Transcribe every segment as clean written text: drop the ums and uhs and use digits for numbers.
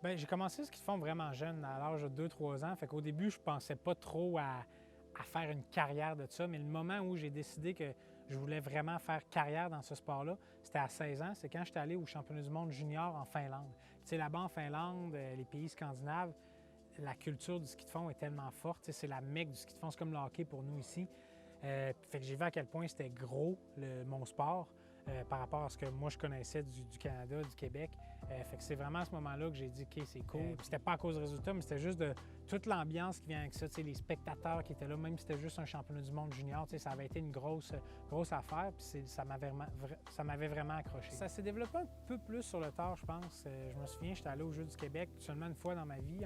Bien, j'ai commencé le ski de fond vraiment jeune, à l'âge de 2-3 ans. Fait qu'au début, je pensais pas trop à faire une carrière de ça. Mais le moment où j'ai décidé que je voulais vraiment faire carrière dans ce sport-là, c'était à 16 ans. C'est quand j'étais allé au championnat du monde junior en Finlande. Tu sais, là-bas en Finlande, les pays scandinaves, la culture du ski de fond est tellement forte. Tu sais, c'est la mecque du ski de fond. C'est comme le hockey pour nous ici. Fait que j'ai vu à quel point c'était gros, mon sport, par rapport à ce que moi je connaissais du Canada, du Québec. Fait que c'est vraiment à ce moment-là que j'ai dit, OK, c'est cool. C'était pas à cause du résultat, mais c'était juste de toute l'ambiance qui vient avec ça, les spectateurs qui étaient là, même si c'était juste un championnat du monde junior, ça avait été une grosse affaire, puis ça m'avait vraiment accroché. Ça s'est développé un peu plus sur le tard, je pense. Je me souviens, j'étais allé aux Jeux du Québec seulement une fois dans ma vie,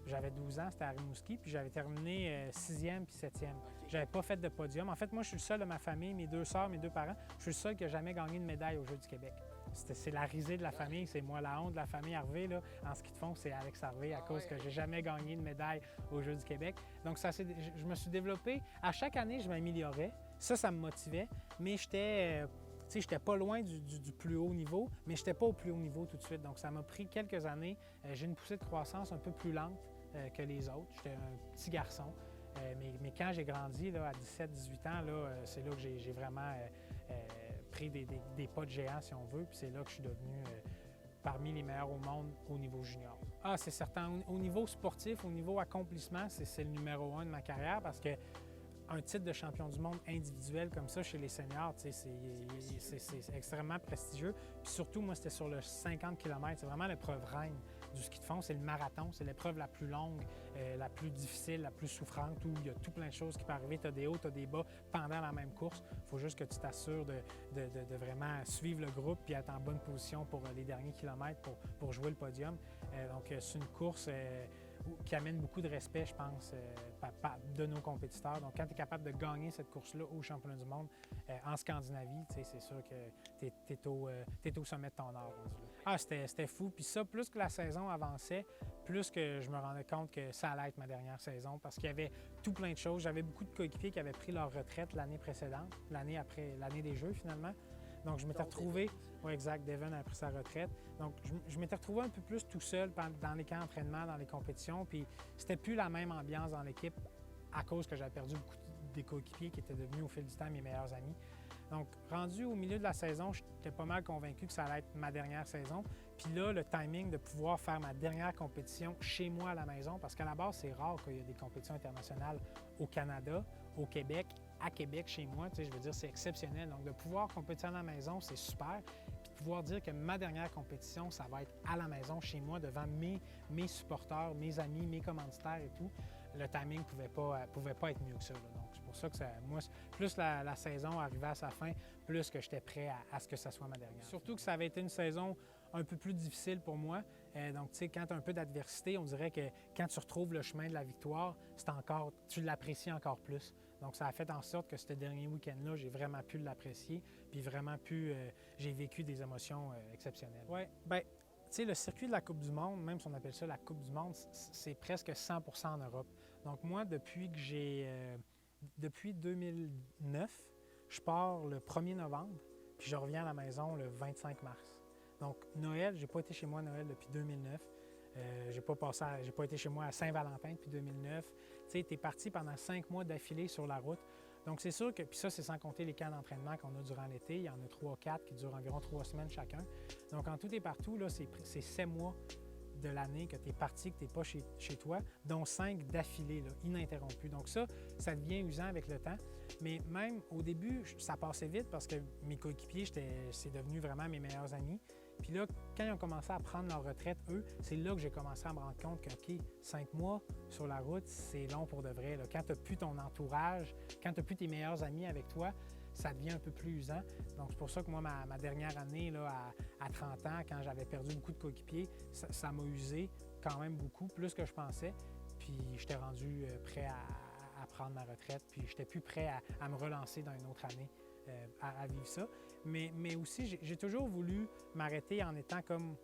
j'avais 12 ans, c'était à Rimouski, puis j'avais terminé 6e puis 7e. J'avais pas fait de podium. En fait, moi, je suis le seul de ma famille, mes 2 sœurs, mes 2 parents, je suis le seul qui n'a jamais gagné de médaille aux Jeux du Québec. C'est la risée de la famille, c'est moi la honte de la famille Harvey. Là, en ski de fond, c'est Alex Harvey à cause que j'ai jamais gagné de médaille aux Jeux du Québec. Donc, je me suis développé. À chaque année, je m'améliorais. Ça me motivait, mais j'étais pas loin du plus haut niveau, mais je n'étais pas au plus haut niveau tout de suite. Donc, ça m'a pris quelques années. J'ai une poussée de croissance un peu plus lente que les autres. J'étais un petit garçon. Mais quand j'ai grandi là, à 17-18 ans, c'est là que j'ai vraiment pris des pas de géant, si on veut. Puis c'est là que je suis devenu parmi les meilleurs au monde au niveau junior. Ah, c'est certain. Au niveau sportif, au niveau accomplissement, c'est le numéro 1 de ma carrière parce que un titre de champion du monde individuel comme ça chez les seniors, c'est extrêmement prestigieux. Puis surtout, moi, c'était sur le 50 km. C'est vraiment l'épreuve reine du ski de fond. C'est le marathon. C'est l'épreuve la plus longue, la plus difficile, la plus souffrante, où il y a tout plein de choses qui peuvent arriver. Tu as des hauts, tu as des bas pendant la même course. Il faut juste que tu t'assures de vraiment suivre le groupe puis être en bonne position pour les derniers kilomètres pour jouer le podium. Donc, c'est une course qui amène beaucoup de respect, je pense, de nos compétiteurs. Donc, quand tu es capable de gagner cette course-là au championnat du monde en Scandinavie, c'est sûr que tu es au sommet de ton art. Ah, c'était fou. Puis ça, plus que la saison avançait, plus que je me rendais compte que ça allait être ma dernière saison parce qu'il y avait tout plein de choses. J'avais beaucoup de coéquipiers qui avaient pris leur retraite l'année précédente, l'année après, l'année des Jeux finalement. Donc, je m'étais retrouvé, oui, exact, Devon a pris sa retraite. Donc, je m'étais retrouvé un peu plus tout seul dans les camps d'entraînement, dans les compétitions, puis c'était plus la même ambiance dans l'équipe à cause que j'avais perdu beaucoup des coéquipiers qui étaient devenus au fil du temps mes meilleurs amis. Donc, rendu au milieu de la saison, j'étais pas mal convaincu que ça allait être ma dernière saison. Puis là, le timing de pouvoir faire ma dernière compétition chez moi à la maison, parce qu'à la base, c'est rare qu'il y ait des compétitions internationales au Canada, au Québec, à Québec, chez moi, je veux dire, c'est exceptionnel. Donc, de pouvoir compétir à la maison, c'est super. Puis de pouvoir dire que ma dernière compétition, ça va être à la maison, chez moi, devant mes supporters, mes amis, mes commanditaires et tout, le timing ne pouvait pas être mieux que ça. Là. Donc, c'est pour ça que moi, plus la saison arrivait à sa fin, plus que j'étais prêt à ce que ça soit ma dernière. Surtout que ça avait été une saison un peu plus difficile pour moi. Donc, tu sais, quand tu as un peu d'adversité, on dirait que quand tu retrouves le chemin de la victoire, tu l'apprécies encore plus. Donc, ça a fait en sorte que ce dernier week-end-là, j'ai vraiment pu l'apprécier, puis vraiment j'ai vécu des émotions exceptionnelles. Oui, bien, tu sais, le circuit de la Coupe du monde, même si on appelle ça la Coupe du monde, c'est presque 100% en Europe. Donc, moi, depuis 2009, je pars le 1er novembre, puis je reviens à la maison le 25 mars. Donc, Noël, j'ai pas été chez moi à Noël depuis 2009. J'ai pas été chez moi à Saint-Valentin depuis 2009. Tu sais, tu es parti pendant 5 mois d'affilée sur la route. Donc, c'est sûr que, puis ça, c'est sans compter les camps d'entraînement qu'on a durant l'été. Il y en a 3-4 qui durent environ 3 semaines chacun. Donc, en tout et partout, là, c'est 7 mois de l'année que tu es parti, que tu n'es pas chez toi, dont 5 d'affilée, ininterrompus. Donc ça devient usant avec le temps. Mais même au début, ça passait vite parce que mes coéquipiers, c'est devenu vraiment mes meilleurs amis. Puis là, quand ils ont commencé à prendre leur retraite, eux, c'est là que j'ai commencé à me rendre compte que, OK, 5 mois sur la route, c'est long pour de vrai. Là. Quand tu n'as plus ton entourage, quand tu n'as plus tes meilleurs amis avec toi, ça devient un peu plus usant. Donc, c'est pour ça que moi, ma dernière année, là, à 30 ans, quand j'avais perdu beaucoup de coéquipiers, ça m'a usé quand même beaucoup, plus que je pensais. Puis, j'étais rendu prêt à prendre ma retraite, puis j'étais plus prêt à me relancer dans une autre année. À vivre ça. Mais aussi, j'ai toujours voulu m'arrêter en étant comme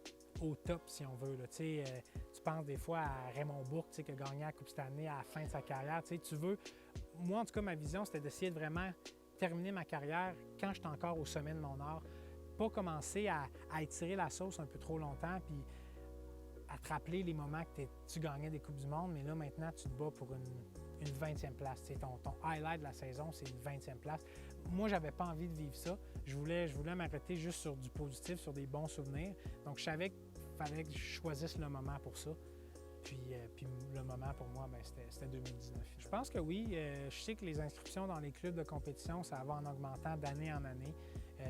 au top, si on veut. Là. Tu penses des fois à Raymond Bourque, qui a gagné la Coupe Stanley à la fin de sa carrière. Tu veux... Moi, en tout cas, ma vision, c'était d'essayer de vraiment terminer ma carrière quand j'étais encore au sommet de mon art. Pas commencer à étirer la sauce un peu trop longtemps, puis te rappeler les moments que tu gagnais des Coupes du Monde, mais là, maintenant, tu te bats pour une 20e place. Ton highlight de la saison, c'est une 20e place. Moi, j'avais pas envie de vivre ça. Je voulais m'arrêter juste sur du positif, sur des bons souvenirs. Donc, je savais qu'il fallait que je choisisse le moment pour ça. Puis le moment pour moi, c'était 2019. Je pense que oui. Je sais que les inscriptions dans les clubs de compétition, ça va en augmentant d'année en année.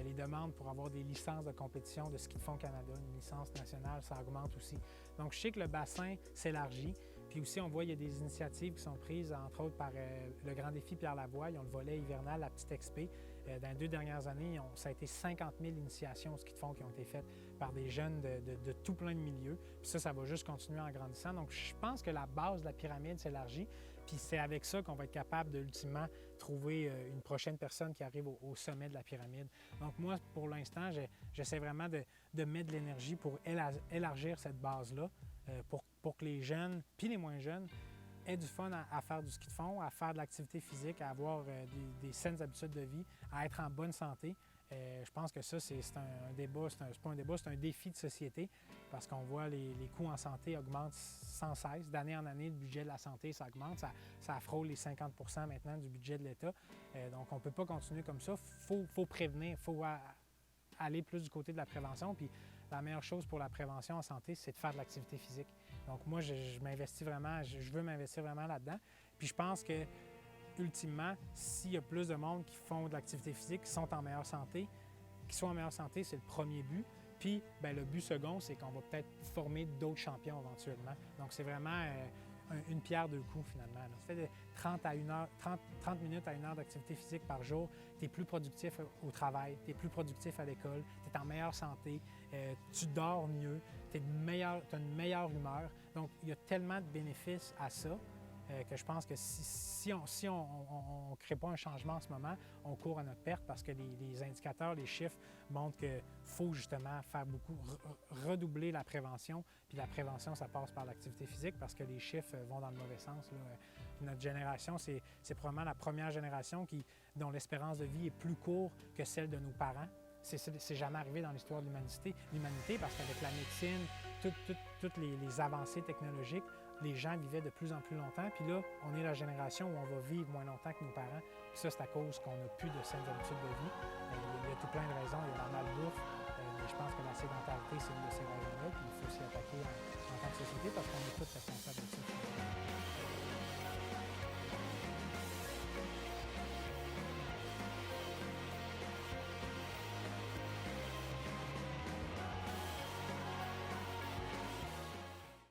Les demandes pour avoir des licences de compétition de ski de fond Canada, une licence nationale, ça augmente aussi. Donc, je sais que le bassin s'élargit. Puis aussi, on voit qu'il y a des initiatives qui sont prises, entre autres par le Grand Défi Pierre Lavoie. Ils ont le volet hivernal, la petite expé. Dans les 2 dernières années, ça a été 50 000 initiations au ski de fond qui ont été faites par des jeunes de tout plein de milieux. Puis ça va juste continuer en grandissant. Donc, je pense que la base de la pyramide s'élargit. Puis c'est avec ça qu'on va être capable de, ultimement, trouver une prochaine personne qui arrive au sommet de la pyramide. Donc moi, pour l'instant, j'essaie vraiment de mettre de l'énergie pour élargir cette base-là, pour que les jeunes, puis les moins jeunes, aient du fun à faire du ski de fond, à faire de l'activité physique, à avoir des saines habitudes de vie, à être en bonne santé. Je pense que ça, c'est un débat, c'est pas un débat, c'est un défi de société parce qu'on voit les coûts en santé augmentent sans cesse. D'année en année, le budget de la santé, ça augmente. Ça frôle les 50 % maintenant du budget de l'État. Donc, on ne peut pas continuer comme ça. Faut prévenir, il faut aller plus du côté de la prévention. Puis, la meilleure chose pour la prévention en santé, c'est de faire de l'activité physique. Donc, moi, je m'investis vraiment, je veux m'investir vraiment là-dedans. Puis, je pense que ultimement, s'il y a plus de monde qui font de l'activité physique, qui sont en meilleure santé, qui sont en meilleure santé, c'est le premier but. Puis, le but second, c'est qu'on va peut-être former d'autres champions éventuellement. Donc, c'est vraiment une pierre deux coups, finalement. Là. Tu fais 30 minutes à 1 heure d'activité physique par jour, tu es plus productif au travail, tu es plus productif à l'école, tu es en meilleure santé, tu dors mieux, tu as une meilleure humeur. Donc, il y a tellement de bénéfices à ça. Que je pense que si on ne crée pas un changement en ce moment, on court à notre perte parce que les indicateurs, les chiffres montrent qu'il faut justement faire beaucoup, redoubler la prévention. Puis la prévention, ça passe par l'activité physique parce que les chiffres vont dans le mauvais sens. Là. Notre génération, c'est probablement la première génération dont l'espérance de vie est plus courte que celle de nos parents. C'est jamais arrivé dans l'histoire de l'humanité parce qu'avec la médecine, toutes les avancées technologiques, les gens vivaient de plus en plus longtemps. Puis là, on est la génération où on va vivre moins longtemps que nos parents. Puis ça, c'est à cause qu'on n'a plus de saines habitudes de vie. Il y a tout plein de raisons. Il y a la malbouffe. Mais je pense que la sédentarité, c'est une de ces raisons-là. Puis il faut s'y attaquer en tant que société parce qu'on est tous responsables.